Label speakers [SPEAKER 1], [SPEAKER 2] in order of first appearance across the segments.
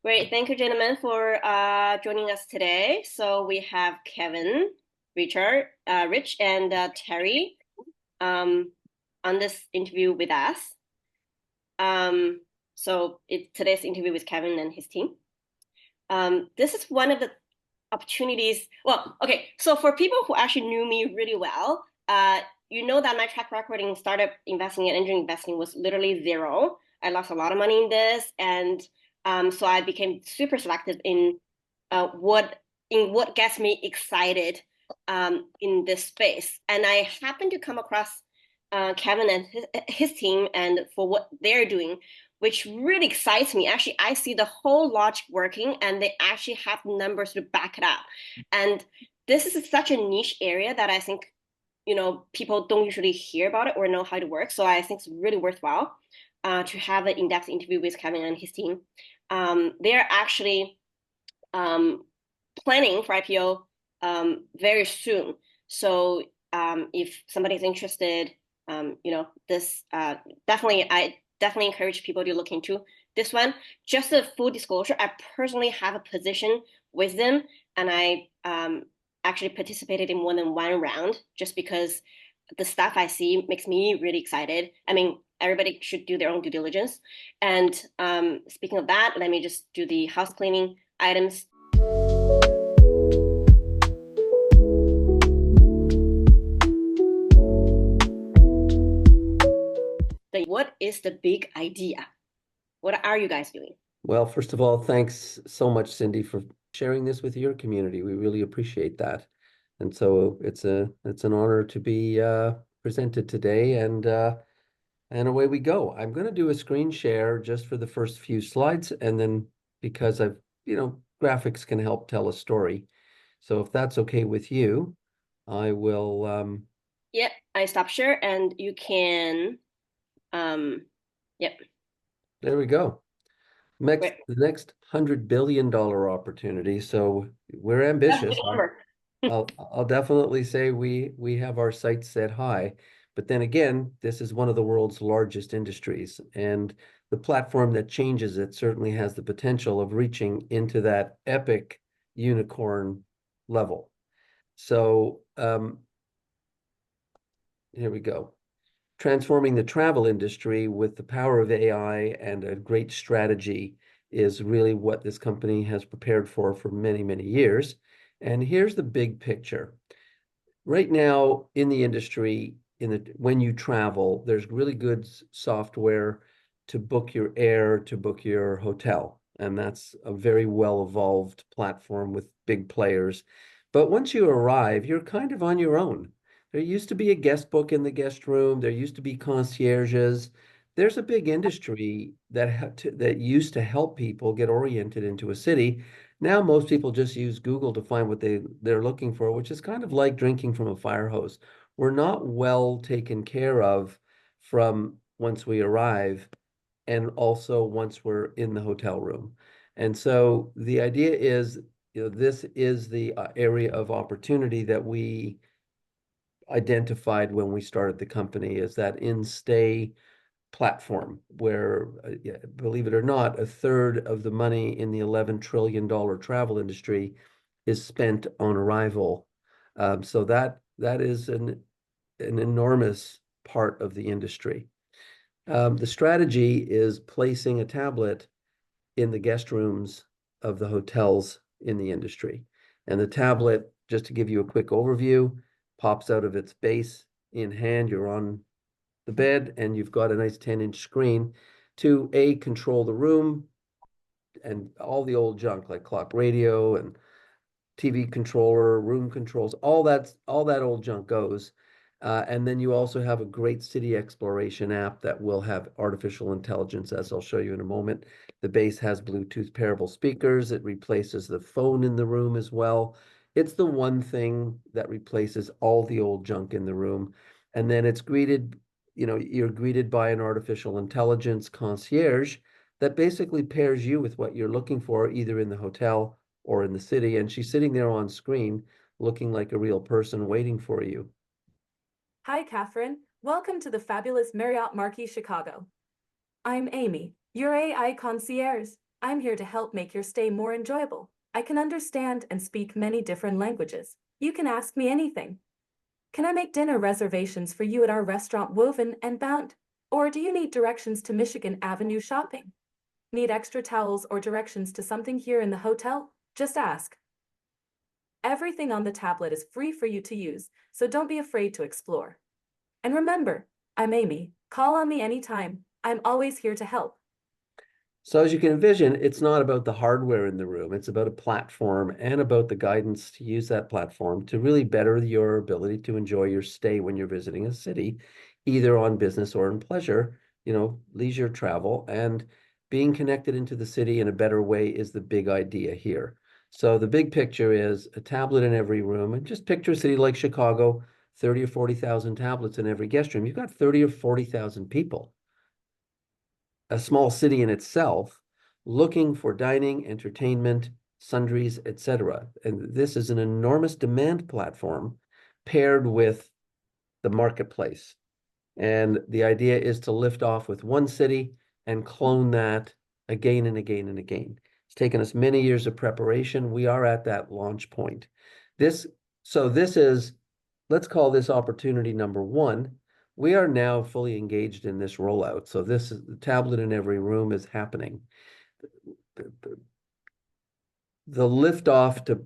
[SPEAKER 1] Great. Thank you, gentlemen, for joining us today. So we have Kevin, Rich, and Terry um, on this interview with us. So today's interview with Kevin and his team. This is one of the opportunities. Well, okay. So for people who actually knew me really well, you know that my track record in startup investing and angel investing was literally zero. I lost a lot of money in this, and so I became super selective in uh, what what gets me excited in this space. And I happened to come across Kevin and his team, and for what they're doing, which really excites me. Actually, I see the whole logic working, and they actually have numbers to back it up. And this is such a niche area that I think people don't usually hear about it or know how to work. So I think it's really worthwhile to have an in-depth interview with Kevin and his team. They're actually um, planning for IPO very soon. So if somebody's interested, this I definitely encourage people to look into this one. Just a full disclosure, I personally have a position with them, and I actually participated in more than one round just because the stuff I see makes me really excited. I mean, everybody should do their own due diligence. And speaking of that, let me just do the house cleaning items. What is the big idea? What are you guys doing?
[SPEAKER 2] Well, first of all, thanks so much, Cindy, for sharing this with your community. We really appreciate that. And so it's an honor to be presented today, and away we go. I'm going to do a screen share just for the first few slides, and then because graphics can help tell a story. So if that's okay with you, I will.
[SPEAKER 1] Yep, I stop share and you can. Yep.
[SPEAKER 2] There we go.
[SPEAKER 1] Wait,
[SPEAKER 2] The next $100 billion opportunity. So we're
[SPEAKER 1] that's a
[SPEAKER 2] ambitious.
[SPEAKER 1] big number.
[SPEAKER 2] I'll definitely say we have our sights set high. But then again, this is one of the world's largest industries, and the platform that changes it certainly has the potential of reaching into that epic unicorn level. So here we go. Transforming the travel industry with the power of AI and a great strategy is really what this company has prepared for many, many years. And here's the big picture. Right now in the industry, when you travel, there's really good software to book your air, to book your hotel. And that's a very well evolved platform with big players. But once you arrive, you're kind of on your own. There used to be a guest book in the guest room. There used to be concierges. There's a big industry that used to help people get oriented into a city. Now most people just use Google to find what they're looking for, which is kind of like drinking from a fire hose. We're not well taken care of from once we arrive and also once we're in the hotel room. And so the idea is, this is the area of opportunity that we identified when we started the company, is that in-stay platform where, yeah, believe it or not, a third of the money in the $11 trillion travel industry is spent on arrival. So that is an enormous part of the industry. The strategy is placing a tablet in the guest rooms of the hotels in the industry. And the tablet, just to give you a quick overview, pops out of its base in hand. You're on the bed and you've got a nice 10-inch screen to control the room and all the old junk like clock radio and TV controller, room controls, all that old junk goes. And then you also have a great city exploration app that will have artificial intelligence, as I'll show you in a moment. The base has Bluetooth pairable speakers. It replaces the phone in the room as well. It's the one thing that replaces all the old junk in the room. And then you're greeted by an artificial intelligence concierge that basically pairs you with what you're looking for, either in the hotel or in the city. And she's sitting there on screen looking like a real person waiting for you.
[SPEAKER 3] Hi, Catherine. Welcome to the fabulous Marriott Marquis Chicago. I'm Amy, your AI concierge. I'm here to help make your stay more enjoyable. I can understand and speak many different languages. You can ask me anything. Can I make dinner reservations for you at our restaurant Woven and Bound? Or do you need directions to Michigan Avenue shopping? Need extra towels or directions to something here in the hotel? Just ask. Everything on the tablet is free for you to use, so don't be afraid to explore. And remember, I'm Amy. Call on me anytime. I'm always here to help.
[SPEAKER 2] So as you can envision, it's not about the hardware in the room. It's about a platform and about the guidance to use that platform to really better your ability to enjoy your stay when you're visiting a city, either on business or in pleasure, leisure travel. And being connected into the city in a better way is the big idea here. So the big picture is a tablet in every room. And just picture a city like Chicago, 30 or 40,000 tablets in every guest room. You've got 30 or 40,000 people, a small city in itself, looking for dining, entertainment, sundries, etc. And this is an enormous demand platform paired with the marketplace. And the idea is to lift off with one city and clone that again and again and again. It's taken us many years of preparation. We are at that launch point. This is, let's call this opportunity number one. We are now fully engaged in this rollout. So this is the tablet in every room is happening. The liftoff to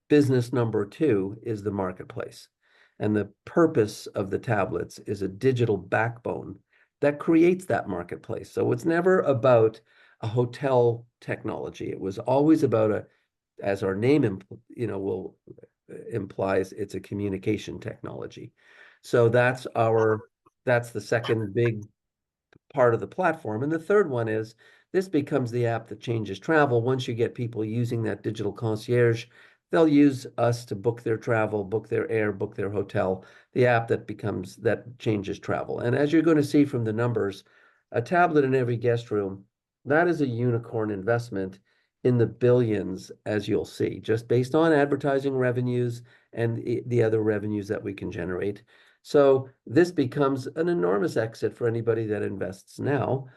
[SPEAKER 2] business number two is the marketplace. And the purpose of the tablets is a digital backbone that creates that marketplace. So it's never about a hotel technology. It was always about as our name implies, it's a communication technology. So that's the second big part of the platform. And the third one is this becomes the app that changes travel. Once you get people using that digital concierge, they'll use us to book their travel, book their air, book their hotel, the app that changes travel. And as you're going to see from the numbers, a tablet in every guest room, that is a unicorn investment in the billions, as you'll see, just based on advertising revenues and the other revenues that we can generate. So this becomes an enormous exit for anybody that invests now.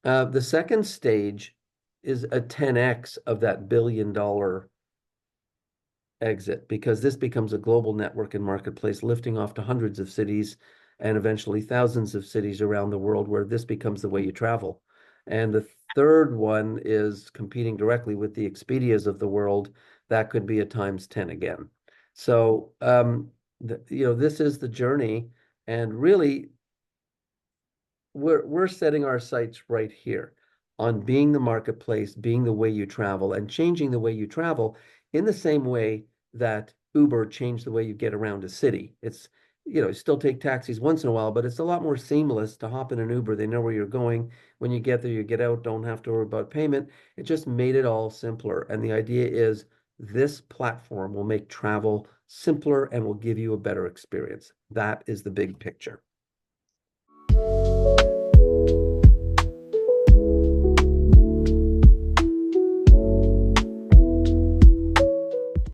[SPEAKER 2] The second stage is a 10x of that billion-dollar exit, because this becomes a global network and marketplace lifting off to hundreds of cities and eventually thousands of cities around the world where this becomes the way you travel. And the third one is competing directly with the Expedias of the world. That could be a times 10 again. So, this is the journey, and really we're setting our sights right here on being the marketplace, being the way you travel, and changing the way you travel in the same way that Uber changed the way you get around a city. It's, you still take taxis once in a while, but it's a lot more seamless to hop in an Uber. They know where you're going. When you get there, you get out, don't have to worry about payment. It just made it all simpler. And the idea is this platform will make travel simpler and will give you a better experience. That is the big picture.